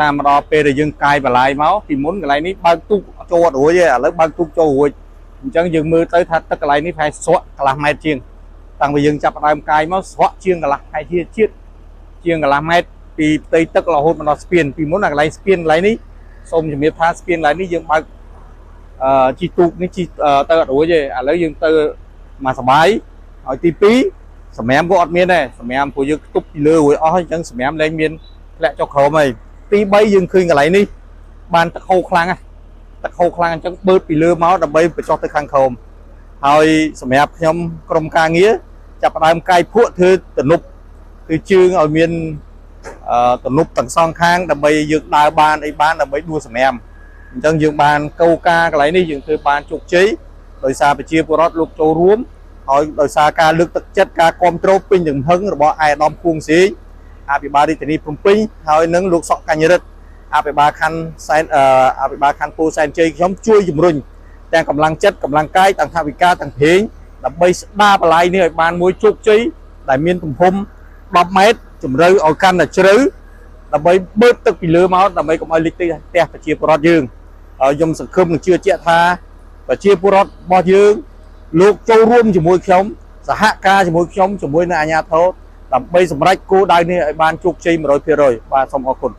តាមដល់ពេលដែលយើងកាយបន្លាយមកពីមុនកន្លែងនេះបើកទូកចូលរួចទេឥឡូវបើកទូកចូលរួចអញ្ចឹងយើងមើលទៅថាទឹកកន្លែងនេះប្រហែលស្រក់កន្លះម៉ែត្រជាងតាំងពីយើងចាប់ផ្ដើមកាយមកស្រក់ជាងកន្លះប្រហែលជាងកន្លះម៉ែត្រពីផ្ទៃទឹករហូតមកដល់ស្ពានពីមុនអាកន្លែងស្ពានកន្លែងនេះសូមជំរាបថាស្ពានកន្លែងនេះយើងបើកជីទូកនេះជីទៅអត់រួចទេឥឡូវយើងទៅមកសបាយហើយទី2សម្រាមក៏អត់មានដែរសម្រាមព្រោះយើងខ្ទប់ពីលើរួចអស់អញ្ចឹងសម្រាមលែងមានធ្លាក់ចុះក្រោមហើយទី3យើងឃើញកន្លែងនេះបានទឹកហូរខ្លាំងអញ្ចឹងបឺតពីលើមកដើម្បីបញ្ចុះទៅខាងក្រោមហើយសម្រាប់ខ្ញុំក្រុមការងារចាប់ផ្ដើមកាយភក់ធ្វើទំនប់គឺជើងឲ្យមានទំនប់ទាំងសងខាងដើម្បីយើងដើរបានអីបានដើម្បីដួលសម្រាមអញ្ចឹងយើងបានកោការកន្លែងនេះយើងធ្វើបានជោគជ័យដោយសារប្រជាពលរដ្ឋលោកចូលរួមហើយដោយសារការលើកទឹកចិត្តការគ្រប់គ្រងពេញទំហឹងរបស់ឯកឧត្តមភួងសៀងអភិបាលរាជធានីភ្នំពេញហើយនឹងលោកសុកកញ្ញរិទ្ធអភិបាលខណ្ឌពោធិ៍សែនជ័យខ្ញុំជួយជំរុញទាំងកម្លាំងចិត្តកម្លាំងកាយទាំងថវិកាទាំងប្រេងដើម្បីស្ដារបន្លាយនេះឲ្យបានមួយជោគជ័យដែលមានទំហំ10ម៉ែត្រជម្រៅឲ្យកាន់តែជ្រៅដើម្បីបឺតទឹកពីលើមកដើម្បីកុំឲ្យលិចទៅផ្ទះប្រជាពលរដ្ឋយើងហើយខ្ញុំសង្ឃឹមនិងជឿជាក់ថាប្រជាពលរដ្ឋរបស់យើងលោកចូលរួមជាមួយខ្ញុំសហការជាមួយខ្ញុំជាមួយនឹងអាជ្ញាធរដើម្បីសម្រេចគោលដៅនេះឲ្យបានជោគជ័យ 100% បាទសូមអរគុណ